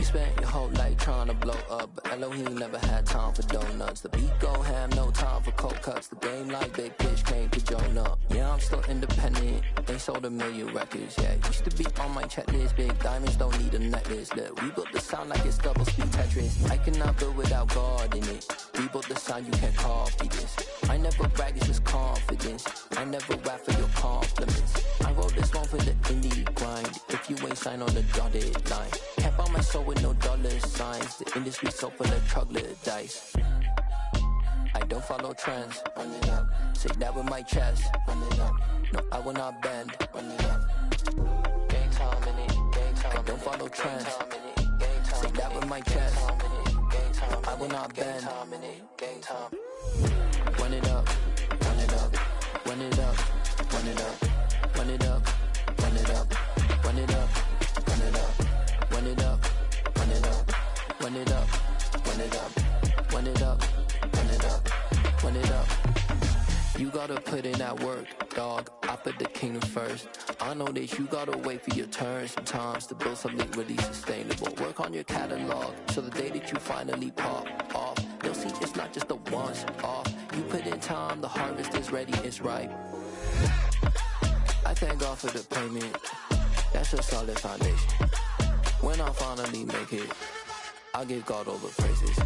spent your whole life trying to blow up, but Elohim never had time for donuts. The beat gon' have no time for cold cuts. The game like Big Pitch came to Jonah. Yeah, I'm still independent. They sold 1 million records. Yeah, used to be on my checklist. Big diamonds don't need a necklace. Look, we built the sound like it's double speed Tetris. I cannot build without God in it. We built the sound, you can't copy this. I never brag, it's just confidence. I never rap for your compliments. I wrote this one for the indie grind. If you ain't signed on the dotted line, can't buy my soul with no dollar signs. The industry so full of troglodytes. I don't follow trends. Run it up. Say that with my chest. Run it up. No, I will not bend. Run it up. Game time in it. Game time. I don't follow trends. Say that with my chest. I will not bend. Game time. Run it up. Run it up. Run it up. Run it up. Run it up. Run it up. Run it up. Run it up. Run it up. Run it up. Run it up. Run it up. Run it up. Run it up. Run it up. You gotta put in that work, dog. I put the kingdom first. I know that you gotta wait for your turn sometimes to build something really sustainable. Work on your catalog so the day that you finally pop off, you'll see it's not just a once off. You put in time, the harvest is ready, it's ripe. I thank God for the payment. That's a solid foundation. When I finally make it, I'll give God all the praises.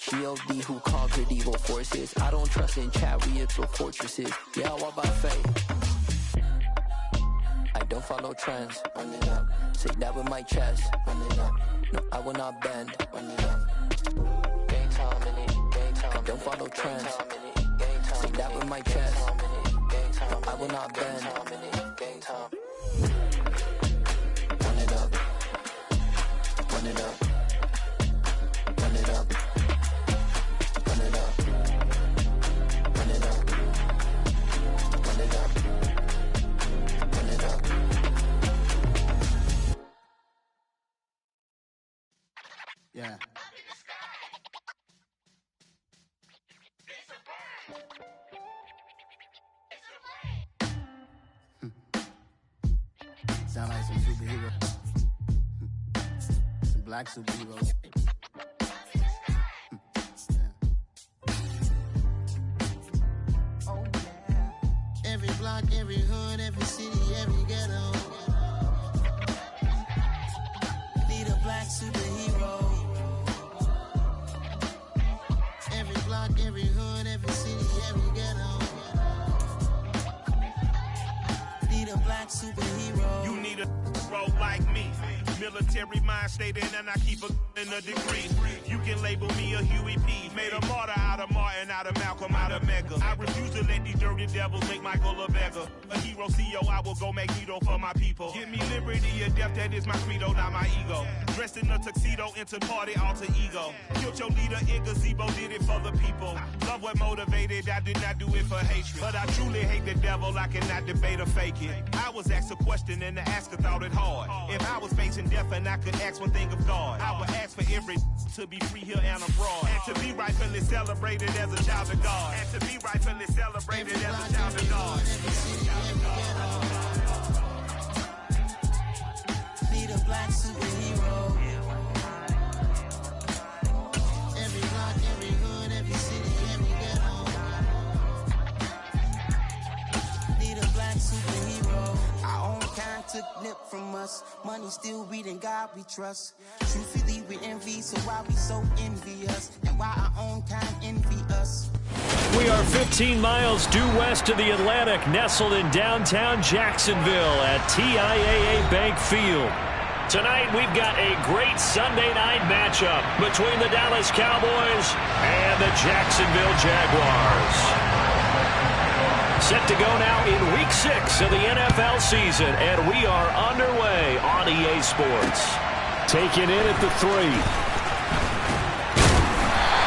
G.O.D. who conquered evil forces. I don't trust in chariots or fortresses. Yeah, I walk by faith. I don't follow trends. Run it up. Say that with my chest. Run it up. No, I will not bend. Run it up. Game time in it. Game time. I don't follow trends. Say that with my chest. No, I will not bend. Game time. Run it up. Run it up. Run it up. Run it up. Run it up. Run it up. Run it up. Yeah. Sound like some superheroes. Some black superheroes. Oh, yeah. Every block, every hood, every city, every ghetto. Need a black superhero. Every block, every hood, every city, every ghetto. Need a black superhero. You need a role like me. Military mind stated, and I keep in a degree. You can label me a Huey P. Made a martyr out of Martin, out of Malcolm, out of Mega. I refuse to let these dirty devils make Michael a beggar. A hero CEO, I will go Magneto for my people. Give me liberty or death, that is my credo, not my ego. Dressed in a tuxedo, into party, alter ego. Killed your leader in gazebo, did it for the people. Love what motivated, I did not do it for hatred. But I truly hate the devil, I cannot debate or fake it. I was asked a question and the asker thought it hard. If I was facing death and I could ask one thing of God, I would ask for every to be free here and abroad, and to be rightfully celebrated as a child of God, and to be rightfully celebrated as a child of God. Need a black superhero. Every block, every hood, every city, every ghetto. Need a black superhero. Our own kind took nip from us. Money still reading God we trust. Truthfully we envy, so why we so envious? And why our own kind envy us? We are 15 miles due west of the Atlantic, nestled in downtown Jacksonville at TIAA Bank Field. Tonight, we've got a great Sunday night matchup between the Dallas Cowboys and the Jacksonville Jaguars. Set to go now in Week 6 of the NFL season, and we are underway on EA Sports. Taken in at the 3.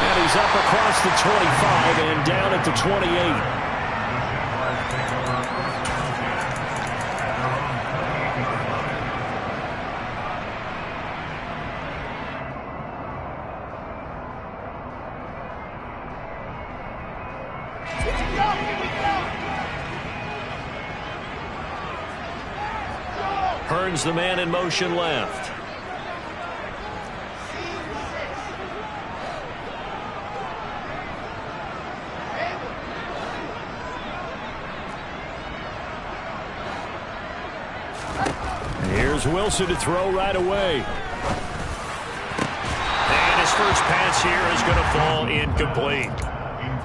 And he's up across the 25 and down at the 28. Hearns the man in motion left. Here's Wilson to throw right away. And his first pass here is going to fall incomplete.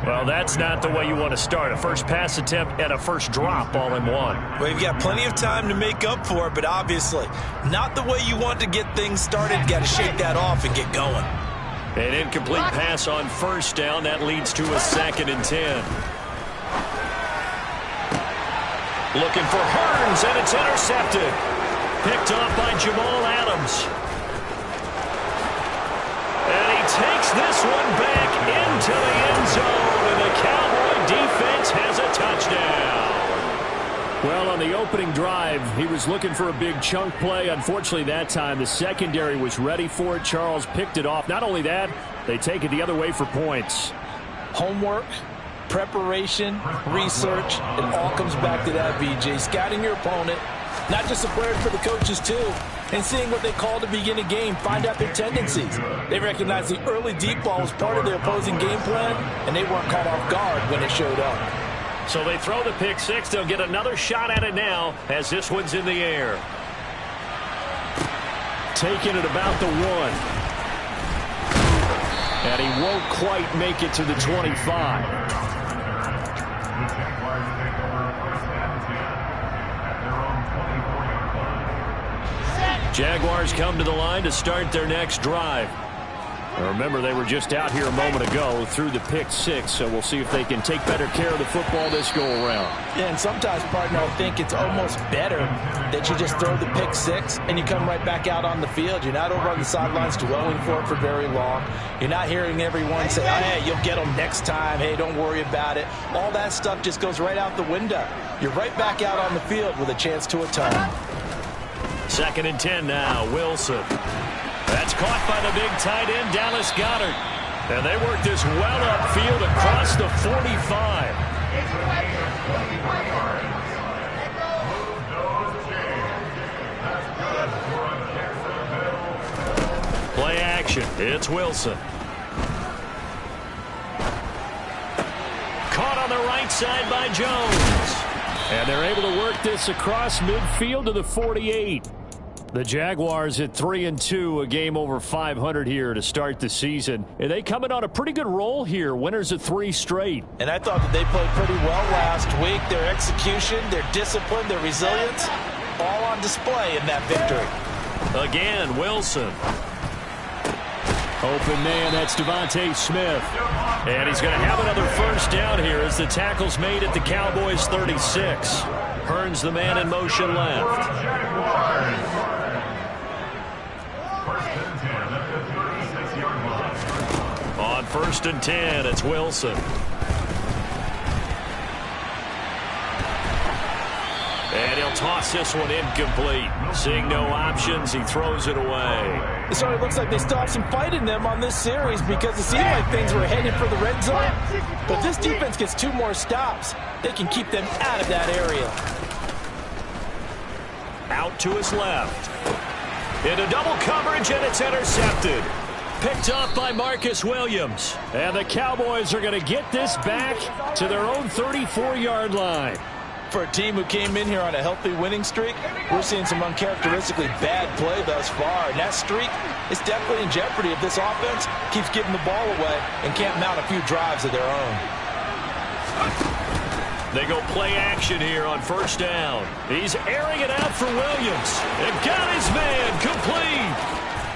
Well, that's not the way you want to start. A first pass attempt and a first drop all in one. Well, you've got plenty of time to make up for it, but obviously not the way you want to get things started. You got to shake that off and get going. An incomplete pass on first down. That leads to a 2nd and 10. Looking for Hearns, and it's intercepted. Picked off by Jamal Adams. And he takes this one back into the end zone, and the Cowboy defense has a touchdown. Well, on the opening drive, he was looking for a big chunk play. Unfortunately, that time, the secondary was ready for it. Charles picked it off. Not only that, they take it the other way for points. Homework, preparation, research, it all comes back to that, VJ. Scouting your opponent, not just the players, but the coaches, too. And seeing what they call to begin a game, find out their tendencies. They recognize the early deep ball was part of their opposing game plan, and they weren't caught off guard when it showed up. So they throw the pick six. They'll get another shot at it now as this one's in the air. Taking it about the 1. And he won't quite make it to the 25. Jaguars come to the line to start their next drive. Now remember, they were just out here a moment ago through the pick six, so we'll see if they can take better care of the football this go-around. Yeah, and sometimes, partner, I think it's almost better that you just throw the pick six and you come right back out on the field. You're not over on the sidelines dwelling for it for very long. You're not hearing everyone say, oh, hey, you'll get them next time. Hey, don't worry about it. All that stuff just goes right out the window. You're right back out on the field with a chance to atone. 2nd and 10 now, Wilson. That's caught by the big tight end, Dallas Goedert. And they work this well upfield across the 45. Play action. It's Wilson. Caught on the right side by Jones. And they're able to work this across midfield to the 48. The Jaguars at 3-2, a game over 500 here to start the season. And they come in on a pretty good roll here, winners of 3 straight. And I thought that they played pretty well last week. Their execution, their discipline, their resilience, all on display in that victory. Again, Wilson. Open man, that's Devontae Smith. And he's going to have another first down here as the tackle's made at the Cowboys 36. Hearns the man in motion left. On 1st and 10, it's Wilson. And he'll toss this one incomplete. Seeing no options, he throws it away. So it looks like they still have some fight in them on this series because it seemed like things were headed for the red zone. But if this defense gets 2 more stops, they can keep them out of that area. Out to his left. Into double coverage, and it's intercepted. Picked off by Marcus Williams. And the Cowboys are going to get this back to their own 34-yard line. For a team who came in here on a healthy winning streak, we're seeing some uncharacteristically bad play thus far. And that streak is definitely in jeopardy if this offense keeps giving the ball away and can't mount a few drives of their own. They go play action here on 1st down. He's airing it out for Williams. And got his man complete.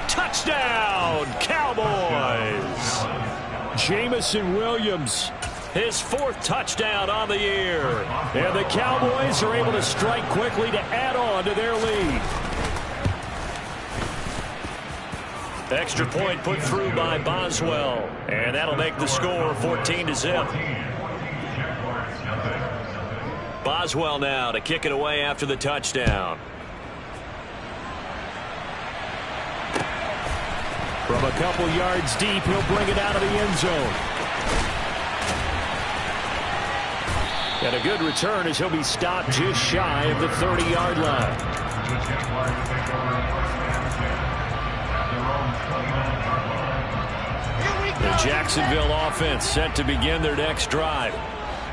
Touchdown, Cowboys. Jamison Williams, his 4th touchdown on the year. And the Cowboys are able to strike quickly to add on to their lead. Extra point put through by Boswell. And that'll make the score 14-0. Boswell now to kick it away after the touchdown. From a couple yards deep, he'll bring it out of the end zone. And a good return as he'll be stopped just shy of the 30-yard line. The Jacksonville offense set to begin their next drive.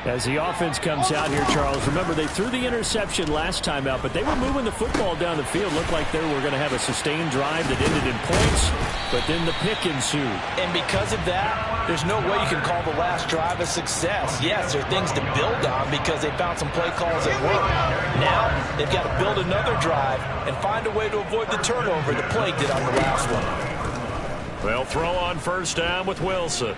As the offense comes out here, Charles, remember they threw the interception last time out, but they were moving the football down the field. Looked like they were going to have a sustained drive that ended in points, but then the pick ensued. And because of that, there's no way you can call the last drive a success. Yes, there are things to build on because they found some play calls that work. Now, they've got to build another drive and find a way to avoid the turnover that plagued it on the last one. They'll throw on first down with Wilson.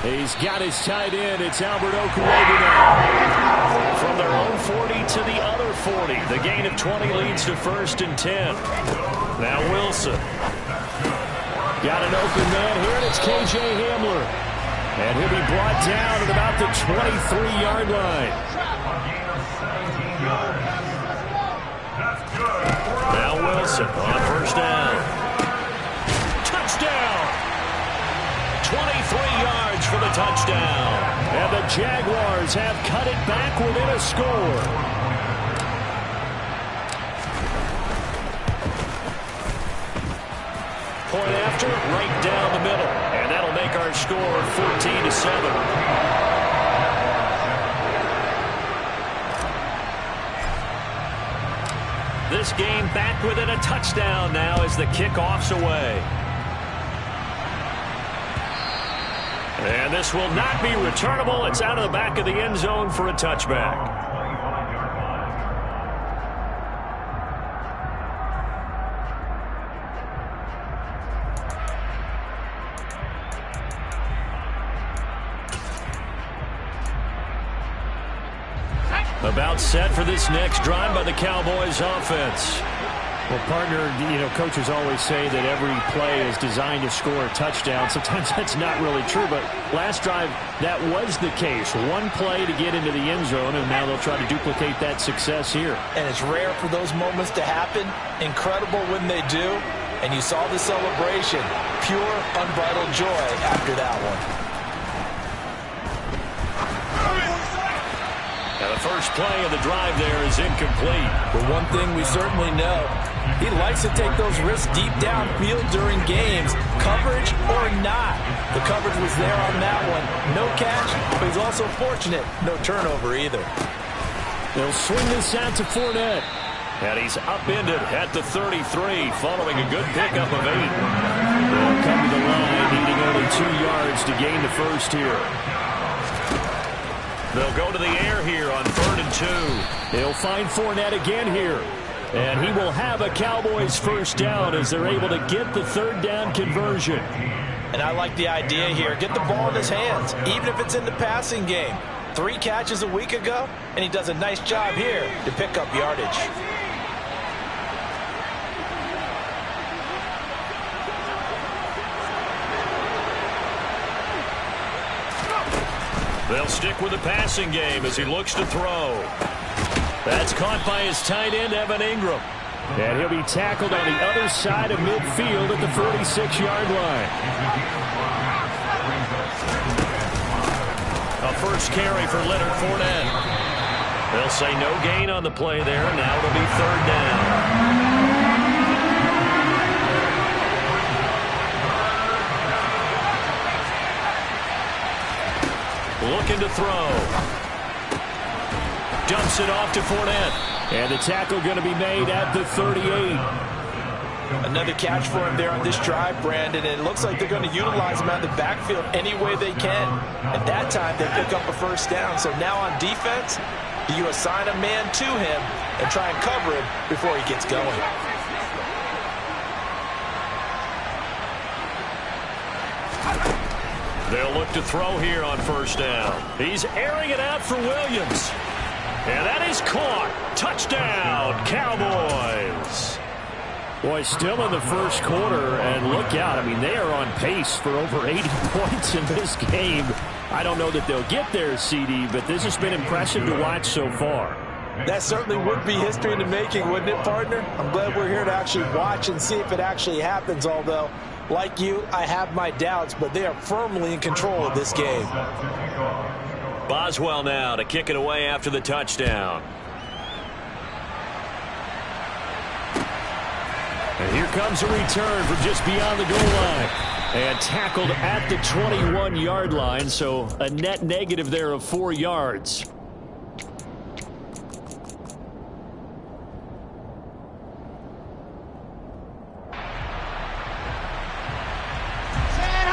He's got his tight end. It's Albert Okuebi now. From their own 40 to the other 40. The gain of 20 leads to 1st and 10. Now Wilson. Got an open man here, and it's K.J. Hamler. And he'll be brought down at about the 23-yard line. Now Wilson on first down. Touchdown! 23 yards for the touchdown. And the Jaguars have cut it back within a score. Point after, right down the middle. And that'll make our score 14-7. This game back within a touchdown now as the kickoff's away. And this will not be returnable. It's out of the back of the end zone for a touchback. About set for this next drive by the Cowboys offense. Well, partner, coaches always say that every play is designed to score a touchdown. Sometimes that's not really true, but last drive, that was the case. One play to get into the end zone, and now they'll try to duplicate that success here. And it's rare for those moments to happen. Incredible when they do. And you saw the celebration. Pure, unbridled joy after that one. Now the first play of the drive there is incomplete. But one thing we certainly know, he likes to take those risks deep downfield during games, coverage or not. The coverage was there on that one. No catch, but he's also fortunate. No turnover either. They'll swing this out to Fournette. And he's upended at the 33 following a good pickup of 8. They'll come to the line, needing only 2 yards to gain the first here. They'll go to the air here on 3rd and 2. They'll find Fournette again here. And he will have a Cowboys first down as they're able to get the 3rd down conversion. And I like the idea here. Get the ball in his hands, even if it's in the passing game. 3 catches a week ago, and he does a nice job here to pick up yardage. They'll stick with the passing game as he looks to throw. That's caught by his tight end, Evan Ingram. And he'll be tackled on the other side of midfield at the 46-yard line. A first carry for Leonard Fournette. They'll say no gain on the play there. Now it'll be 3rd down. Looking to throw. Dumps it off to Fournette. And the tackle going to be made at the 38. Another catch for him there on this drive, Brandon. And it looks like they're going to utilize him out of the backfield any way they can. At that time, they pick up a first down. So now on defense, you assign a man to him and try and cover him before he gets going. They'll look to throw here on first down. He's airing it out for Williams. And that is caught. Touchdown, Cowboys. Boy, still in the first quarter, and look out. I mean, they are on pace for over 80 points in this game. I don't know that they'll get there, CD, but this has been impressive to watch so far. That certainly would be history in the making, wouldn't it, partner? I'm glad we're here to actually watch and see if it actually happens, although, like you, I have my doubts, but they are firmly in control of this game. Boswell now to kick it away after the touchdown. And here comes a return from just beyond the goal line. And tackled at the 21-yard line, so a net negative there of 4 yards.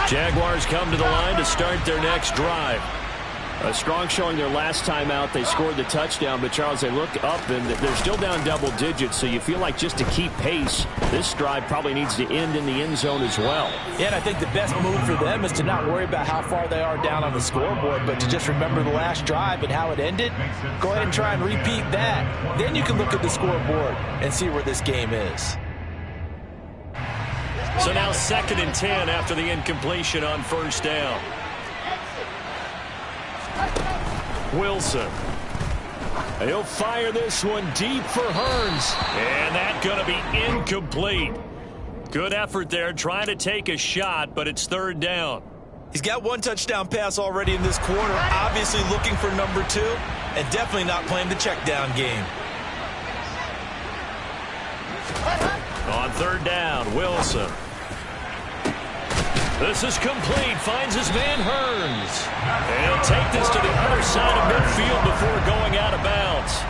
Jaguars come to the line to start their next drive. A strong showing their last time out. They scored the touchdown, but Charles, they look up and they're still down double digits, so you feel like just to keep pace, this drive probably needs to end in the end zone as well. Yeah, and I think the best move for them is to not worry about how far they are down on the scoreboard, but to just remember the last drive and how it ended. Go ahead and try and repeat that. Then you can look at the scoreboard and see where this game is. So now 2nd and 10 after the incompletion on first down. Wilson. He'll fire this one deep for Hearns. And that's going to be incomplete. Good effort there trying to take a shot, but it's 3rd down. He's got 1 touchdown pass already in this quarter, obviously looking for number 2, and definitely not playing the check down game. On 3rd down, Wilson. This is complete. Finds his man Hearns. And he'll take this to the other side of midfield before going out of bounds.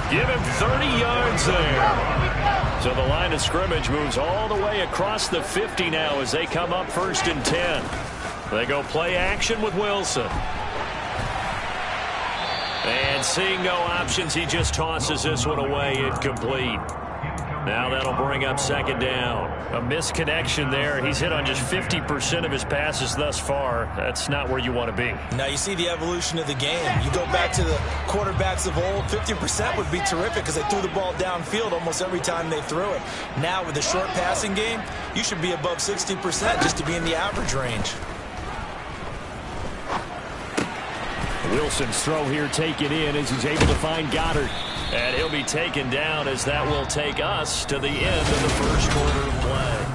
Give him 30 yards there. So the line of scrimmage moves all the way across the 50 now as they come up 1st and 10. They go play action with Wilson. And seeing no options, he just tosses this one away, incomplete. Now that'll bring up 2nd down. A misconnection there. He's hit on just 50% of his passes thus far. That's not where you want to be. Now you see the evolution of the game. You go back to the quarterbacks of old, 50% would be terrific because they threw the ball downfield almost every time they threw it. Now with the short passing game, you should be above 60% just to be in the average range. Wilson's throw here taken in as he's able to find Goddard. And he'll be taken down as that will take us to the end of the first quarter of play.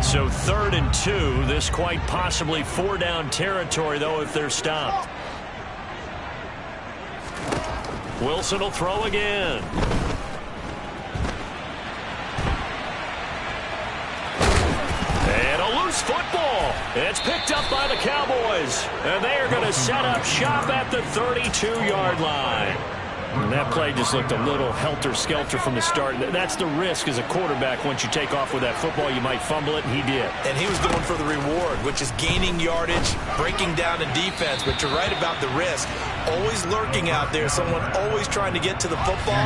So 3rd and 2. This quite possibly 4-down territory, though, if they're stopped. Wilson will throw again. And a loose football. It's picked up by the Cowboys. And they are going to set up shop at the 32-yard line. And that play just looked a little helter-skelter from the start. That's the risk as a quarterback. Once you take off with that football, you might fumble it, and he did. And he was going for the reward, which is gaining yardage, breaking down the defense. But you're right about the risk. Always lurking out there, someone always trying to get to the football.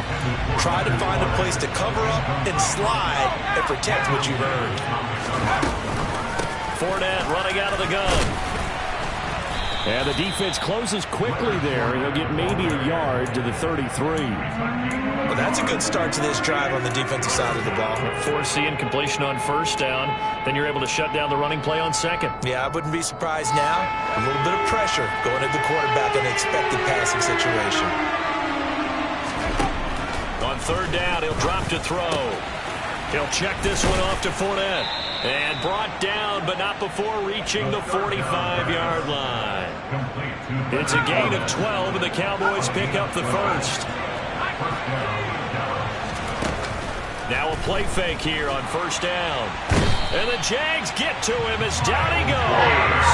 Try to find a place to cover up and slide and protect what you've earned. Fournette running out of the gun. And the defense closes quickly there. He'll get maybe a yard to the 33. Well, that's a good start to this drive on the defensive side of the ball. Force the incompletion on first down. Then you're able to shut down the running play on second. Yeah, I wouldn't be surprised now. A little bit of pressure going at the quarterback in an expected passing situation. On third down, he'll drop to throw. He'll check this one off to Fournette. And brought down, but not before reaching the 45-yard line. It's a gain of 12, and the Cowboys pick up the first. Now a play fake here on first down. And the Jags get to him as down he goes.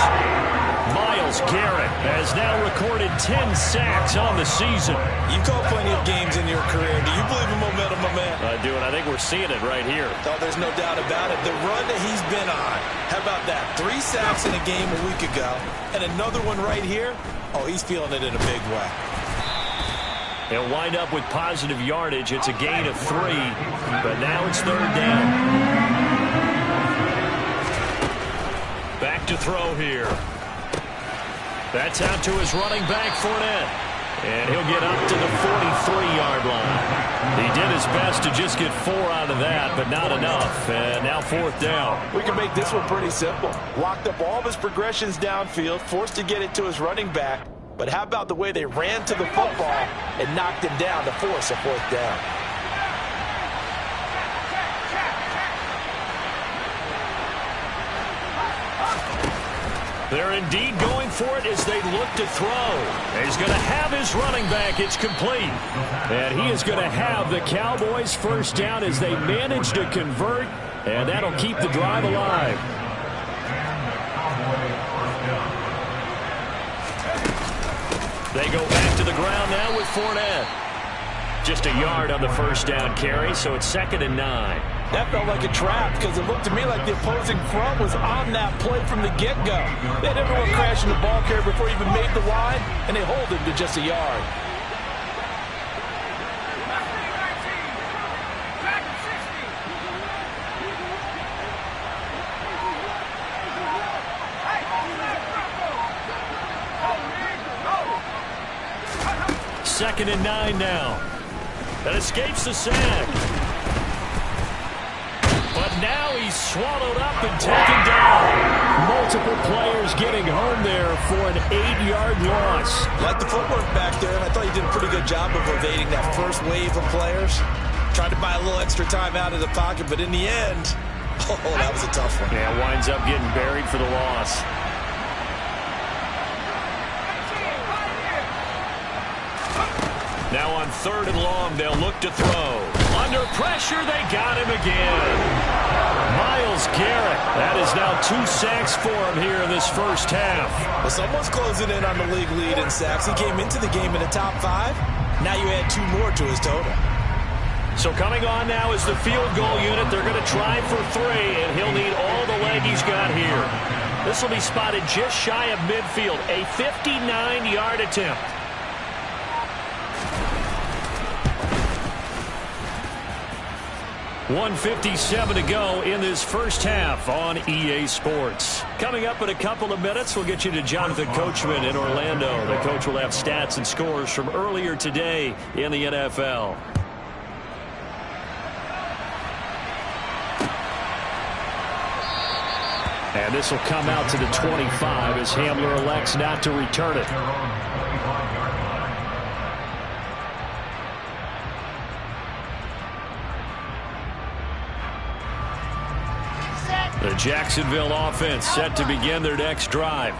Myles Garrett has now recorded 10 sacks on the season. You've called plenty of games in your career. Do you believe in momentum, my man? I do, and I think we're seeing it right here. Oh, there's no doubt about it. The run that he's been on. How about that? 3 sacks in a game a week ago, and another one right here. Oh, he's feeling it in a big way. He'll wind up with positive yardage. It's a gain of 3, but now it's third down. Back to throw here. That's out to his running back, Fournette. And he'll get up to the 43-yard line. He did his best to just get 4 out of that, but not enough. And now fourth down. We can make this one pretty simple. Locked up all of his progressions downfield, forced to get it to his running back. But how about the way they ran to the football and knocked him down to force a fourth down? They're indeed going for it as they look to throw. He's going to have his running back. It's complete. And he is going to have the Cowboys first down as they manage to convert, and that'll keep the drive alive. They go back to the ground now with Fournette. Just a yard on the first down carry, so it's 2nd and 9. That felt like a trap because it looked to me like the opposing front was on that play from the get-go. They had everyone crashing the ball carrier before he even made the line, and they hold him to just a yard. Second and 9 now. That escapes the sack. But now he's swallowed up and taken down. Multiple players getting home there for an 8-yard loss. Like the footwork back there, and I thought he did a pretty good job of evading that first wave of players. Tried to buy a little extra time out of the pocket, but in the end, oh, that was a tough one. Yeah, winds up getting buried for the loss. Now on 3rd and long, they'll look to throw. Under pressure, they got him again. Myles Garrett. That is now 2 sacks for him here in this first half. Well, someone's closing in on the league lead in sacks. He came into the game in the top 5. Now you add 2 more to his total. So coming on now is the field goal unit. They're going to try for 3, and he'll need all the leg he's got here. This will be spotted just shy of midfield. A 59-yard attempt. 1:57 to go in this first half on EA Sports. Coming up in a couple of minutes, we'll get you to Jonathan Coachman in Orlando. The coach will have stats and scores from earlier today in the NFL. And this will come out to the 25 as Hamler elects not to return it. The Jacksonville offense set to begin their next drive.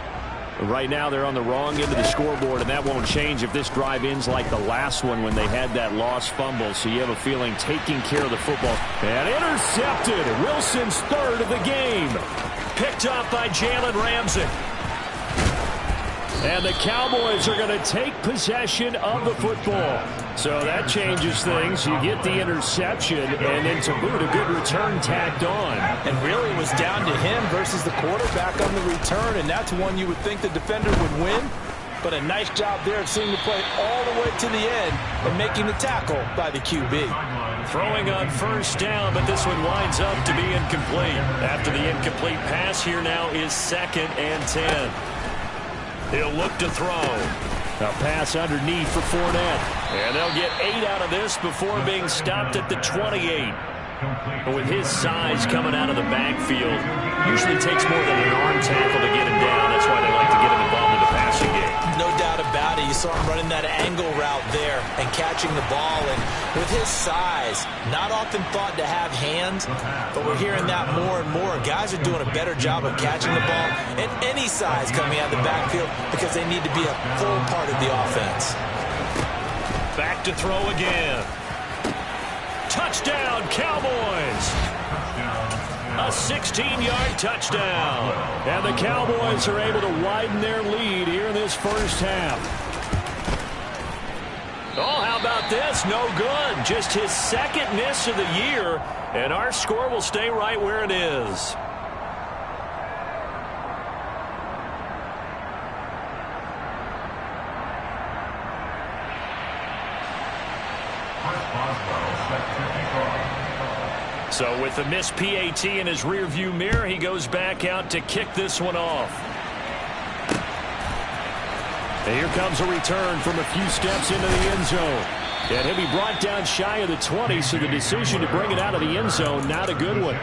Right now they're on the wrong end of the scoreboard, and that won't change if this drive ends like the last one when they had that lost fumble. So you have a feeling taking care of the football. And intercepted. Wilson's 3rd of the game. Picked up by Jalen Ramsey. And the Cowboys are going to take possession of the football. So that changes things. You get the interception, and then to boot, a good return tacked on. And really it was down to him versus the quarterback on the return, and that's one you would think the defender would win. But a nice job there of seeing the play all the way to the end and making the tackle by the QB. Throwing on first down, but this one winds up to be incomplete. After the incomplete pass, here now is 2nd and 10. He'll look to throw. A pass underneath for Fournette. And they'll get 8 out of this before being stopped at the 28. But with his size coming out of the backfield, usually takes more than an arm tackle to get him down. That's why they like to get him involved in the passing game. No doubt about it. You saw him running that angle route there and catching the ball. And with his size, not often thought to have hands, but we're hearing that more and more. Guys are doing a better job of catching the ball at any size coming out of the backfield because they need to be a full part of the offense. Back to throw again. Touchdown, Cowboys! A 16-yard touchdown. And the Cowboys are able to widen their lead here in this first half. Oh, how about this? No good. Just his 2nd miss of the year. And our score will stay right where it is. So with the missed PAT in his rearview mirror, he goes back out to kick this one off. And here comes a return from a few steps into the end zone. And he'll be brought down shy of the 20, so the decision to bring it out of the end zone, not a good one.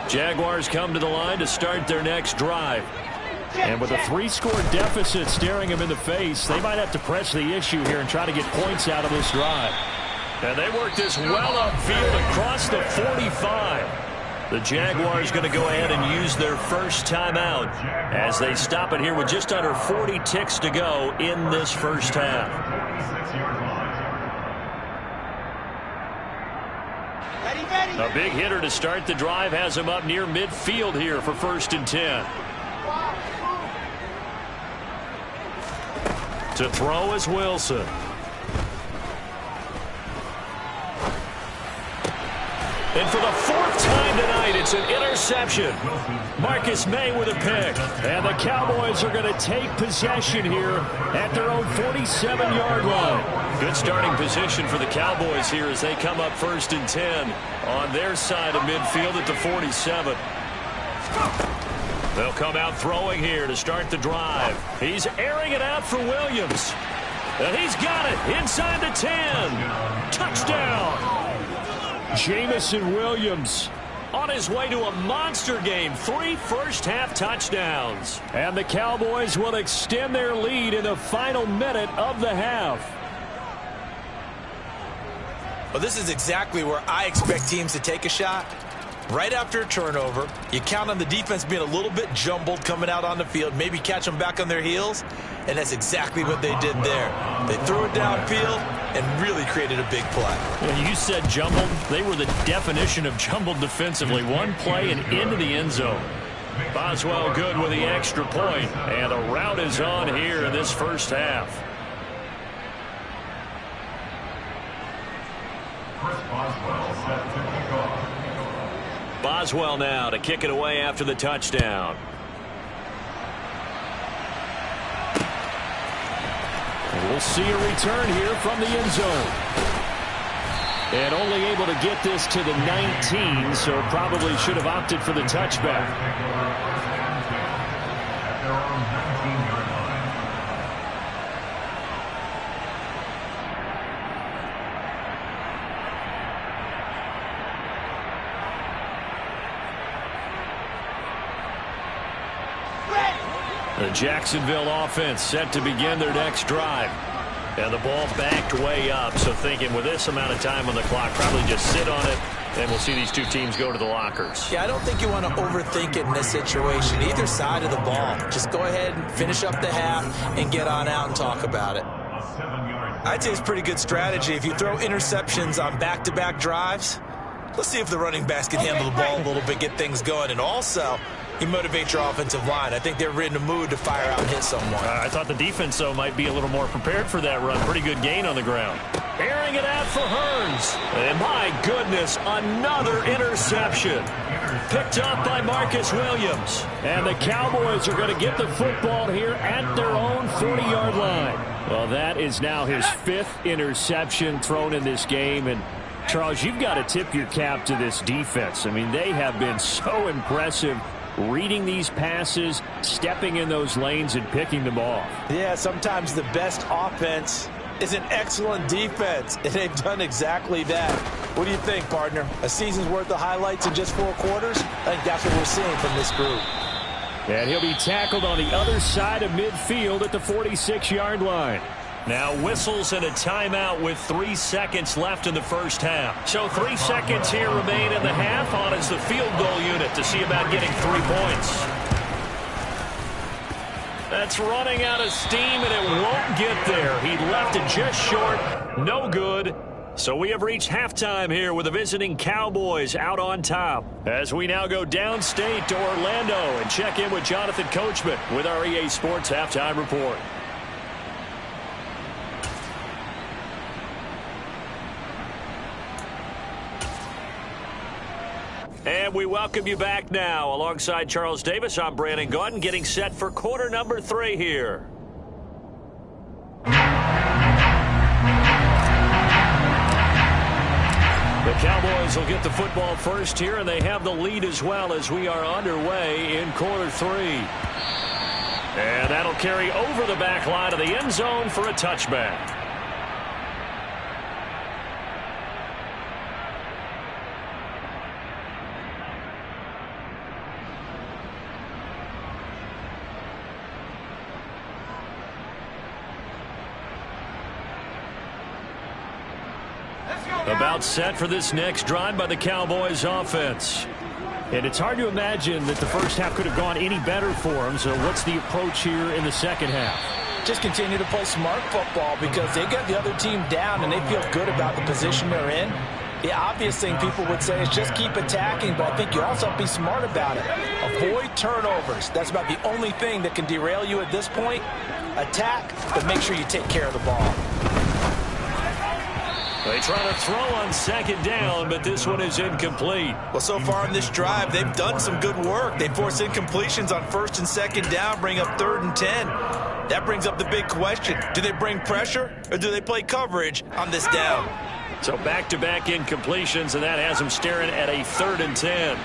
Jaguars come to the line to start their next drive. And with a 3-score deficit staring them in the face, they might have to press the issue here and try to get points out of this drive. And they work this well upfield across the 45. The Jaguars going to go ahead and use their first timeout as they stop it here with just under 40 ticks to go in this first half. A big hitter to start the drive has him up near midfield here for 1st and 10. To throw is Wilson. And for the 4th time tonight, it's an interception. Marcus May with a pick. And the Cowboys are going to take possession here at their own 47-yard line. Good starting position for the Cowboys here as they come up 1st and 10 on their side of midfield at the 47. They'll come out throwing here to start the drive. He's airing it out for Williams. And he's got it inside the 10. Touchdown. Jamison Williams on his way to a monster game. 3 first-half touchdowns. And the Cowboys will extend their lead in the final minute of the half. Well, this is exactly where I expect teams to take a shot. Right after a turnover, you count on the defense being a little bit jumbled coming out on the field, maybe catch them back on their heels, and that's exactly what they did there. They threw it downfield and really created a big play. Well, you said jumbled. They were the definition of jumbled defensively. One play and into the end zone. Boswell good with the extra point, and a rout is on here in this first half. Boswell now to kick it away after the touchdown. And we'll see a return here from the end zone. And only able to get this to the 19, so probably should have opted for the touchback. The Jacksonville offense set to begin their next drive. And the ball backed way up, so thinking with this amount of time on the clock, probably just sit on it, and we'll see these two teams go to the lockers. Yeah, I don't think you want to overthink it in this situation. Either side of the ball. Just go ahead and finish up the half and get on out and talk about it. I'd say it's pretty good strategy. If you throw interceptions on back-to-back drives, let's see if the running backs can handle the ball a little bit, get things going, and also you motivate your offensive line. I think they're in the mood to fire out and hit someone. I thought the defense, though, might be a little more prepared for that run. Pretty good gain on the ground. Airing it out for Hearns. And my goodness, another interception. Picked up by Marcus Williams. And the Cowboys are going to get the football here at their own 40-yard line. Well, that is now his 5th interception thrown in this game. And Charles, you've got to tip your cap to this defense. I mean, they have been so impressive reading these passes, stepping in those lanes, and picking them off. Yeah, sometimes the best offense is an excellent defense, and they've done exactly that. What do you think, partner? A season's worth of highlights in just 4 quarters? I think that's what we're seeing from this group. And he'll be tackled on the other side of midfield at the 46-yard line. Now whistles and a timeout with 3 seconds left in the first half. So 3 seconds here remain in the half. On is the field goal unit to see about getting 3 points. That's running out of steam, and it won't get there. He left it just short. No good. So we have reached halftime here with the visiting Cowboys out on top. As we now go downstate to Orlando and check in with Jonathan Coachman with our EA Sports Halftime Report. And we welcome you back now. Alongside Charles Davis, I'm Brandon Gaudin, getting set for quarter number 3 here. The Cowboys will get the football first here, and they have the lead as well as we are underway in quarter 3. And that'll carry over the back line of the end zone for a touchback. About set for this next drive by the Cowboys offense. And it's hard to imagine that the first half could have gone any better for them. So what's the approach here in the second half? Just continue to play smart football because they got the other team down and they feel good about the position they're in. The obvious thing people would say is just keep attacking, but I think you also have to be smart about it. Avoid turnovers. That's about the only thing that can derail you at this point. Attack, but make sure you take care of the ball. They try to throw on second down, but this one is incomplete. Well, so far in this drive, they've done some good work. They force incompletions on first and second down, bring up 3rd and 10. That brings up the big question. Do they bring pressure or do they play coverage on this down? So back-to-back incompletions, and that has them staring at a 3rd and 10.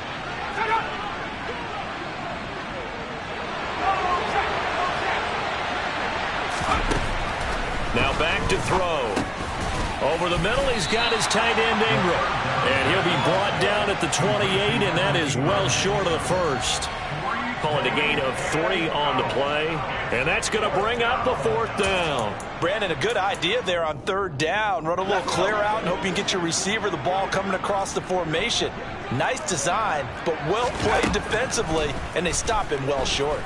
Now back to throw. Over the middle, he's got his tight end Ingram. And he'll be brought down at the 28, and that is well short of the first. Call it a gain of 3 on the play. And that's going to bring up the 4th down. Brandon, a good idea there on 3rd down. Run a little clear out and hope you can get your receiver the ball coming across the formation. Nice design, but well played defensively, and they stop him well short.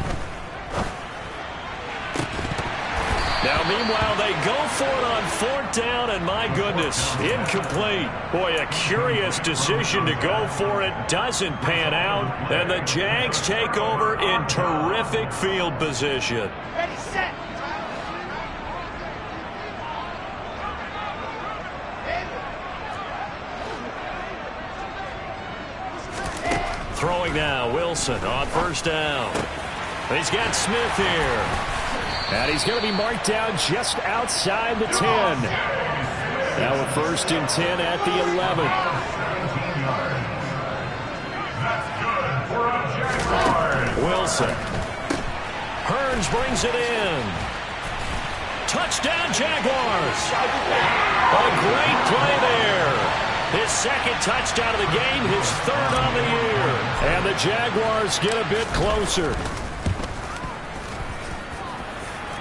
Now, meanwhile, they go for it on 4th down, and my goodness, incomplete. Boy, a curious decision to go for it. Doesn't pan out, and the Jags take over in terrific field position. Ready, set. Throwing now, Wilson on 1st down. He's got Smith here. And he's going to be marked down just outside the 10. Now a 1st and 10 at the 11. Wilson. Hearns brings it in. Touchdown, Jaguars. A great play there. His 2nd touchdown of the game, his 3rd on the year. And the Jaguars get a bit closer.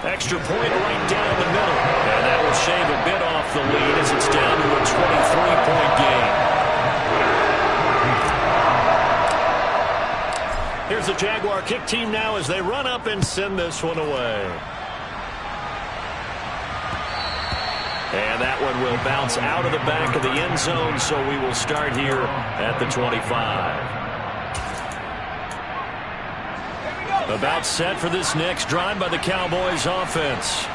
Extra point right down the middle. And that will shave a bit off the lead as it's down to a 23-point game. Here's the Jaguar kick team now as they run up and send this one away. And that one will bounce out of the back of the end zone, so we will start here at the 25. About set for this next drive by the Cowboys offense.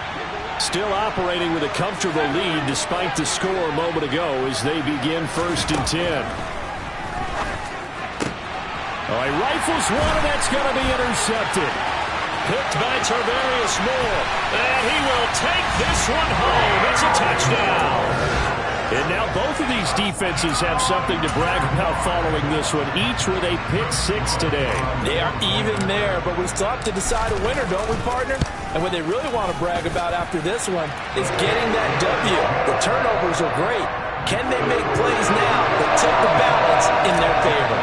Still operating with a comfortable lead despite the score a moment ago as they begin 1st and 10. Oh, he rifles one, and that's going to be intercepted. Picked by Tarvarius Moore. And he will take this one home. It's a touchdown. And now both of these defenses have something to brag about following this one, each with a pick 6 today. They are even there, but we still have to decide a winner, don't we, partner? And what they really want to brag about after this one is getting that W. The turnovers are great. Can they make plays now that tip the balance in their favor?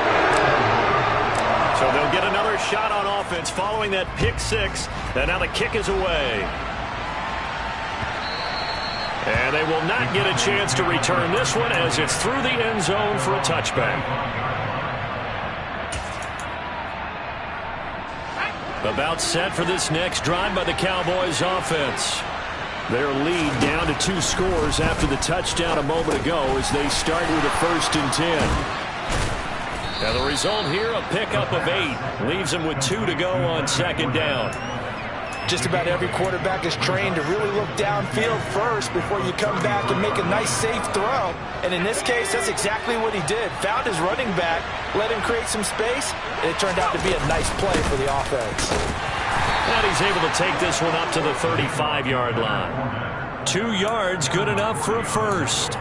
So they'll get another shot on offense following that pick 6, and now the kick is away. And they will not get a chance to return this one as it's through the end zone for a touchback. About set for this next drive by the Cowboys offense. Their lead down to 2 scores after the touchdown a moment ago as they start with a 1st and 10. Now the result here, a pickup of 8. Leaves them with 2 to go on 2nd down. Just about every quarterback is trained to really look downfield first before you come back and make a nice, safe throw. And in this case, that's exactly what he did. Found his running back, let him create some space, and it turned out to be a nice play for the offense. And he's able to take this one up to the 35-yard line. 2 yards, good enough for a first.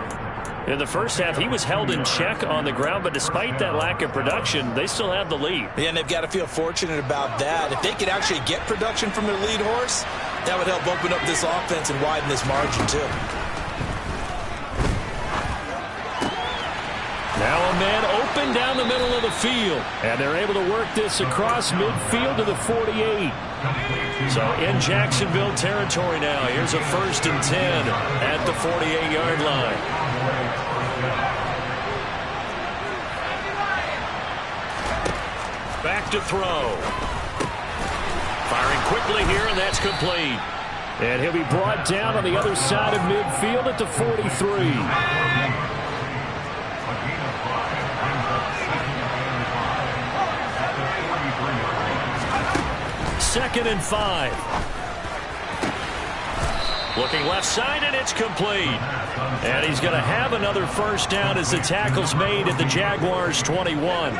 In the first half, he was held in check on the ground, but despite that lack of production, they still have the lead. Yeah, and they've got to feel fortunate about that. If they could actually get production from their lead horse, that would help open up this offense and widen this margin, too. Now a man open run down the middle of the field. And they're able to work this across midfield to the 48. So in Jacksonville territory now. Here's a 1st and 10 at the 48-yard line. Back to throw. Firing quickly here, and that's complete. And he'll be brought down on the other side of midfield at the 43. 2nd and 5. Looking left side, and it's complete. And he's going to have another 1st down as the tackle's made at the Jaguars' 21.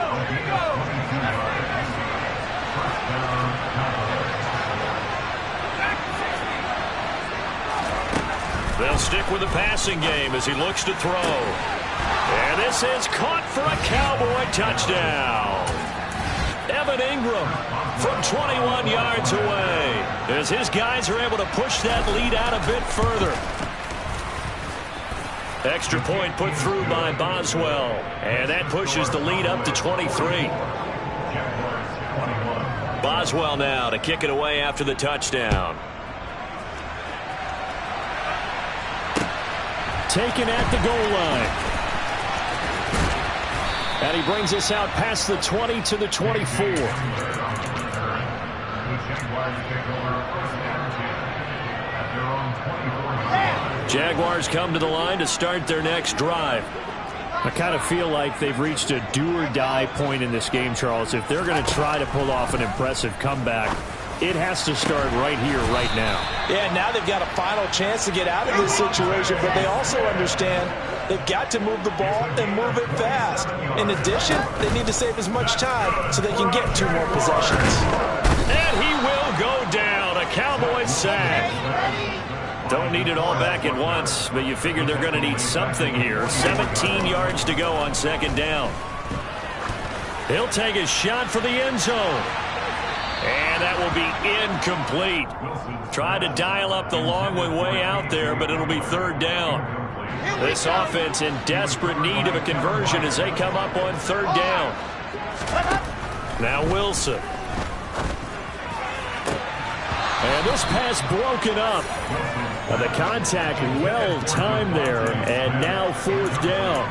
They'll stick with the passing game as he looks to throw. And this is caught for a Cowboy touchdown. Evan Ingram from 21 yards away as his guys are able to push that lead out a bit further. Extra point put through by Boswell, and that pushes the lead up to 23. Boswell now to kick it away after the touchdown. Taken at the goal line. And he brings us out past the 20 to the 24. Jaguars come to the line to start their next drive. I kind of feel like they've reached a do-or-die point in this game, Charles. If they're going to try to pull off an impressive comeback, it has to start right here, right now. Yeah, now they've got a final chance to get out of this situation, but they also understand they've got to move the ball and move it fast. In addition, they need to save as much time so they can get 2 more possessions. And he will go down. A Cowboys sack. Don't need it all back at once, but you figure they're going to need something here. 17 yards to go on 2nd down. He'll take a shot for the end zone. And that will be incomplete. Tried to dial up the long one way out there, but it'll be 3rd down. This offense in desperate need of a conversion as they come up on 3rd down. Now Wilson. And this pass broken up. The contact well timed there, and now 4th down.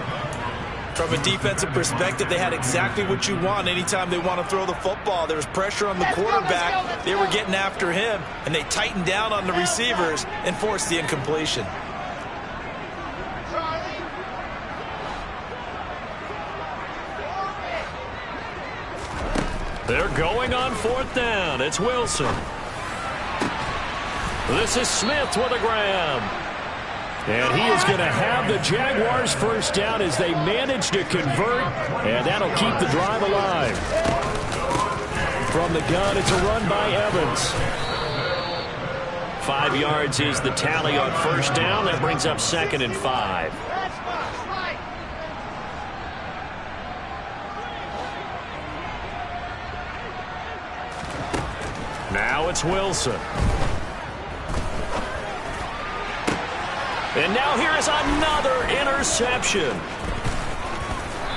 From a defensive perspective, they had exactly what you want anytime they want to throw the football. There was pressure on the quarterback. They were getting after him, and they tightened down on the receivers and forced the incompletion. They're going on 4th down. It's Wilson. This is Smith with a grab. And he is going to have the Jaguars' 1st down as they manage to convert, and that'll keep the drive alive. From the gun, it's a run by Evans. 5 yards is the tally on 1st down. That brings up 2nd and 5. Now it's Wilson. And now here is another interception.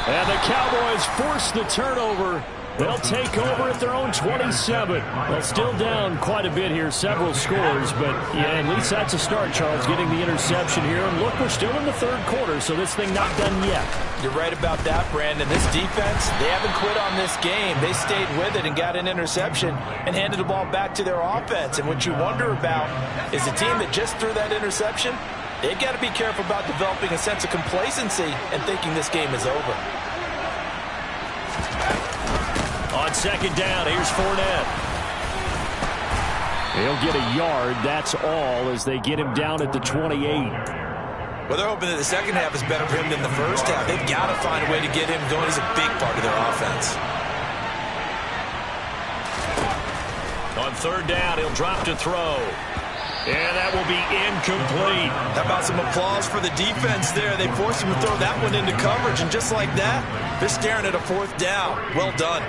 And the Cowboys force the turnover. They'll take over at their own 27. Well, still down quite a bit here, several scores, but yeah, at least that's a start, Charles, getting the interception here. And look, we're still in the 3rd quarter, so this thing not done yet. You're right about that, Brandon. This defense, they haven't quit on this game. They stayed with it and got an interception and handed the ball back to their offense. And what you wonder about is a team that just threw that interception, they've got to be careful about developing a sense of complacency and thinking this game is over. On 2nd down, here's Fournette. He'll get a yard, that's all, as they get him down at the 28. Well, they're hoping that the second half is better for him than the first half. They've got to find a way to get him going. He's a big part of their offense. On 3rd down, he'll drop to throw. And that will be incomplete. How about some applause for the defense there? They forced him to throw that one into coverage, and just like that, they're staring at a 4th down. Well done.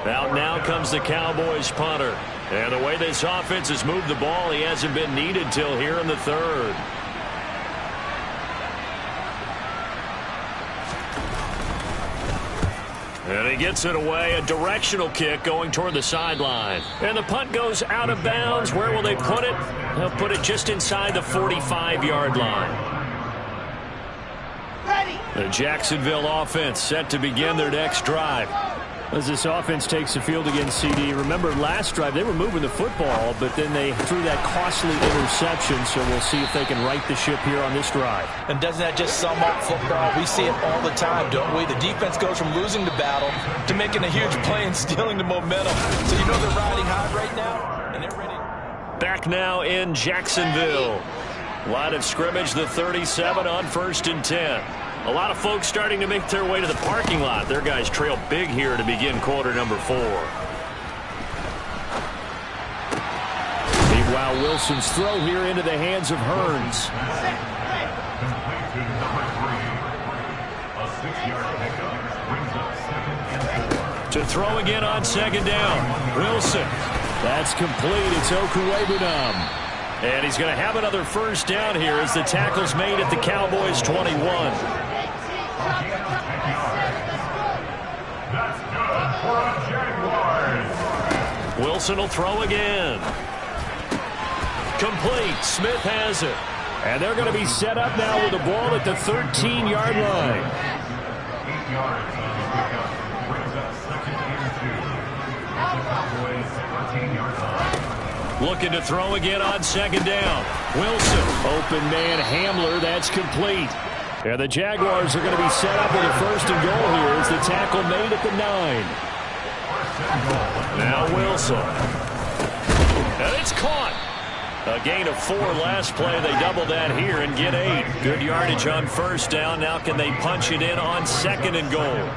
Out now comes the Cowboys punter. And the way this offense has moved the ball, he hasn't been needed till here in the 3rd. And he gets it away, a directional kick going toward the sideline. And the punt goes out of bounds. Where will they put it? They'll put it just inside the 45-yard line. The Jacksonville offense set to begin their next drive. As this offense takes the field against CD, remember last drive they were moving the football, but then they threw that costly interception, so we'll see if they can right the ship here on this drive. And doesn't that just sum up football? We see it all the time, don't we? The defense goes from losing the battle to making a huge play and stealing the momentum. So you know they're riding high right now, and they're ready. Back now in Jacksonville. Line of scrimmage, the 37 on 1st and 10. A lot of folks starting to make their way to the parking lot. Their guys trail big here to begin quarter number 4. Meanwhile, Wilson's throw here into the hands of Hearns. To throw again on 2nd down. Wilson. That's complete. It's Okuwebunam. And he's going to have another 1st down here as the tackle's made at the Cowboys 21. Wilson will throw again. Complete. Smith has it. And they're going to be set up now with the ball at the 13-yard line. Looking to throw again on 2nd down. Wilson. Open man Hamler. That's complete. And the Jaguars are going to be set up with a 1st and goal here as the tackle made at the 9. Now Wilson. And it's caught. A gain of 4 last play. They double that here and get 8. Good yardage on 1st down. Now can they punch it in on 2nd and goal?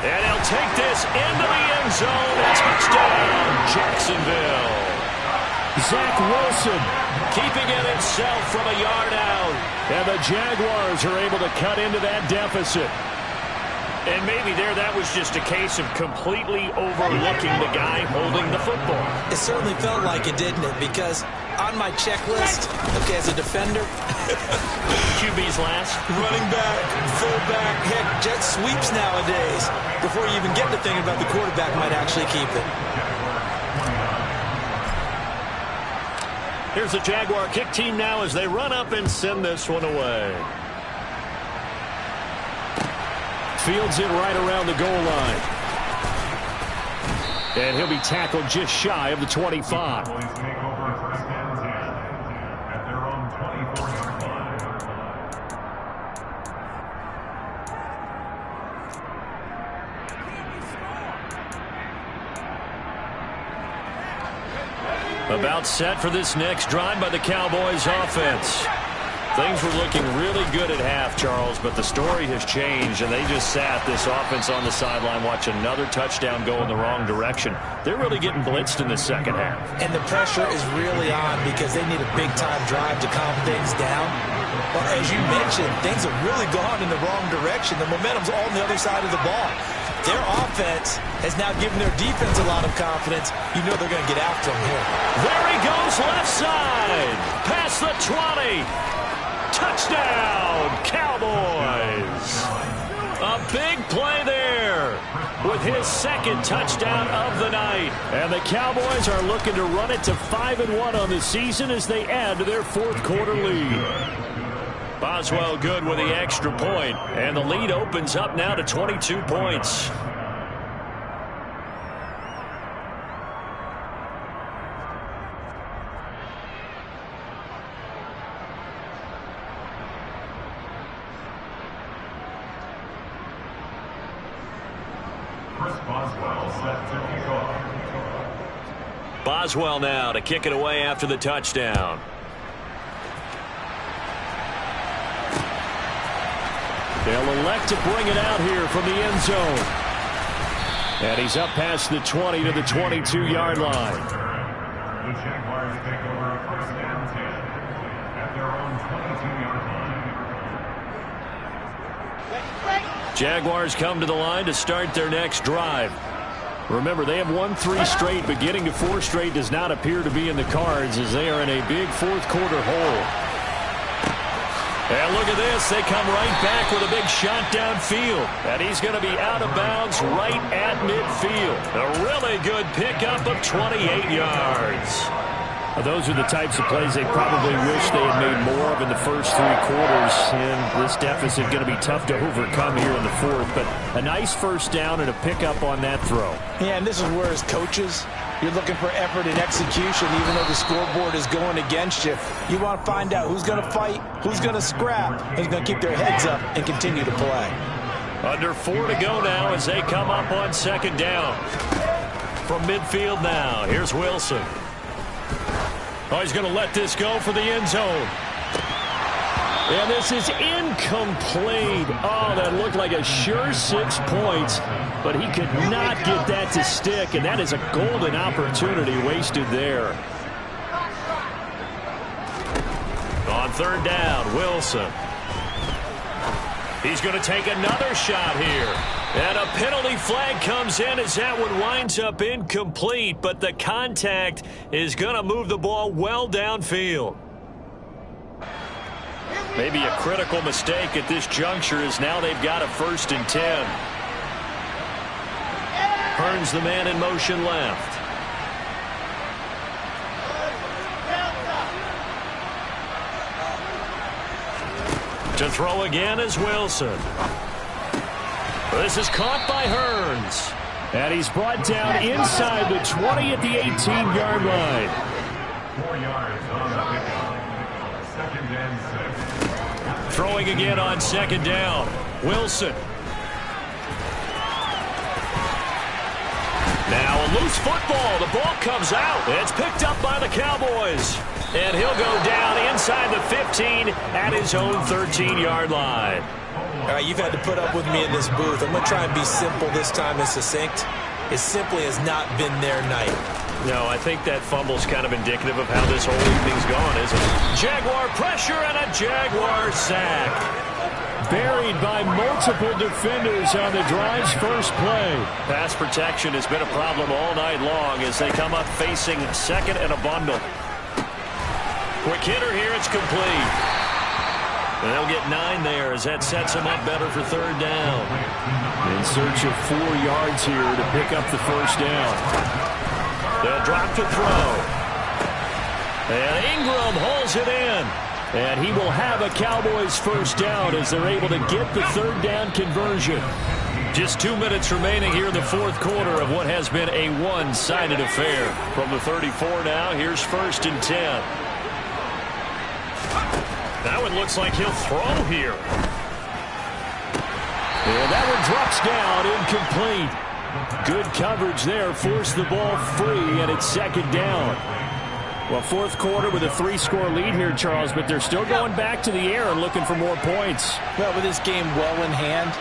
And he'll take this into the end zone. Touchdown, Jacksonville. Zach Wilson keeping it himself from a yard out. And the Jaguars are able to cut into that deficit. And maybe there that was just a case of completely overlooking the guy holding the football. It certainly felt like it, didn't it? Because on my checklist, okay, as a defender, QB's last. Running back, fullback, heck, jet sweeps nowadays. Before you even get to thinking about the quarterback might actually keep it. Here's the Jaguar kick team now as they run up and send this one away. Fields it right around the goal line. And he'll be tackled just shy of the 25. About set for this next drive by the Cowboys offense. Things were looking really good at half, Charles, but the story has changed, and they just sat this offense on the sideline, watch another touchdown go in the wrong direction. They're really getting blitzed in the second half. And the pressure is really on because they need a big-time drive to calm things down. Well, as you mentioned, things have really gone in the wrong direction. The momentum's all on the other side of the ball. Their offense has now given their defense a lot of confidence. You know they're going to get after them here. There he goes, left side. Past the 20. Touchdown, Cowboys. A big play there with his 2nd touchdown of the night. And the Cowboys are looking to run it to 5-1 on the season as they add to their 4th quarter lead. Boswell good with the extra point, and the lead opens up now to 22 points. Boswell now to kick it away after the touchdown. They'll elect to bring it out here from the end zone. And he's up past the 20 to the 22-yard line. The Jaguars take over 1st and 10 at their own 22-yard line. Jaguars come to the line to start their next drive. Remember, they have won 3 straight, but getting to 4 straight does not appear to be in the cards as they are in a big 4th quarter hole. And look at this. They come right back with a big shot downfield. And he's going to be out of bounds right at midfield. A really good pickup of 28 yards. Those are the types of plays they probably wish they had made more of in the first 3 quarters. And this deficit going to be tough to overcome here in the fourth. But a nice first down and a pickup on that throw. Yeah, and this is where as coaches, you're looking for effort and execution even though the scoreboard is going against you. You want to find out who's going to fight, who's going to scrap, who's going to keep their heads up and continue to play. Under 4 to go now as they come up on second down. From midfield now, here's Wilson. Oh, he's going to let this go for the end zone. And this is incomplete. Oh, that looked like a sure 6 points, but he could not get that to stick, and that is a golden opportunity wasted there. On third down, Wilson. He's going to take another shot here. And a penalty flag comes in as that one winds up incomplete, but the contact is going to move the ball well downfield. Maybe a critical mistake at this juncture as now they've got a 1st and 10. Hearns the man in motion left. To throw again is Wilson. This is caught by Hearns. And he's brought down inside the 20 at the 18-yard line. 4 yards on the pickup. 2nd and 6. Throwing again on second down. Wilson. Now a loose football. The ball comes out. It's picked up by the Cowboys. And he'll go down inside the 15 at his own 13-yard line. All right, you've had to put up with me in this booth. I'm going to try and be simple this time and succinct. It simply has not been their night. No, I think that fumble's kind of indicative of how this whole evening's gone, isn't it? Jaguar pressure and a Jaguar sack. Buried by multiple defenders on the drive's first play. Pass protection has been a problem all night long as they come up facing second and a bundle. Quick hitter here, it's complete. And they'll get 9 there as that sets them up better for third down. In search of 4 yards here to pick up the first down. They'll drop to throw. And Ingram holds it in. And he will have a Cowboys first down as they're able to get the third down conversion. Just 2 minutes remaining here in the fourth quarter of what has been a one-sided affair. From the 34 now, here's 1st and 10. That one looks like he'll throw here. And that one drops down, incomplete. Good coverage there, forced the ball free, and it's second down. Well, fourth quarter with a 3-score lead here, Charles, but they're still going back to the air and looking for more points. Well, with this game well in hand,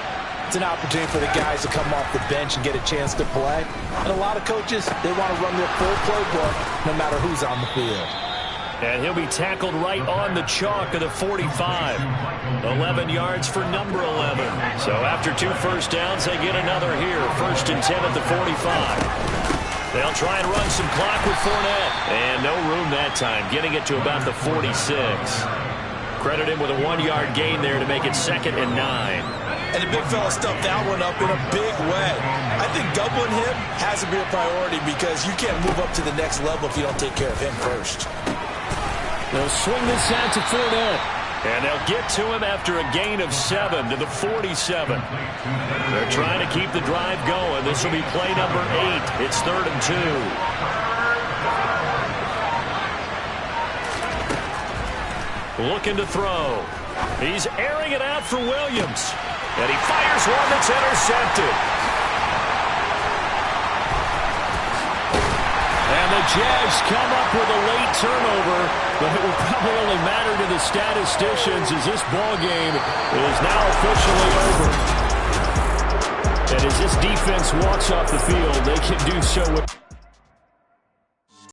it's an opportunity for the guys to come off the bench and get a chance to play. And a lot of coaches, they want to run their full playbook no matter who's on the field. And he'll be tackled right on the chalk of the 45. 11 yards for number 11. So after 2 first downs, they get another here. 1st and 10 at the 45. They'll try and run some clock with Fournette. And no room that time, getting it to about the 46. Credit him with a 1-yard gain there to make it 2nd and 9. And the big fella stuffed that one up in a big way. I think doubling him has to be a priority because you can't move up to the next level if you don't take care of him first. They'll swing this out to Fournette. And they'll get to him after a gain of 7 to the 47. They're trying to keep the drive going. This will be play number 8. It's 3rd and 2. Looking to throw. He's airing it out for Williams. And he fires one that's intercepted. And the Jags come up with a late turnover, but it will probably only matter to the statisticians as this ball game is now officially over. And as this defense walks off the field, they can do so with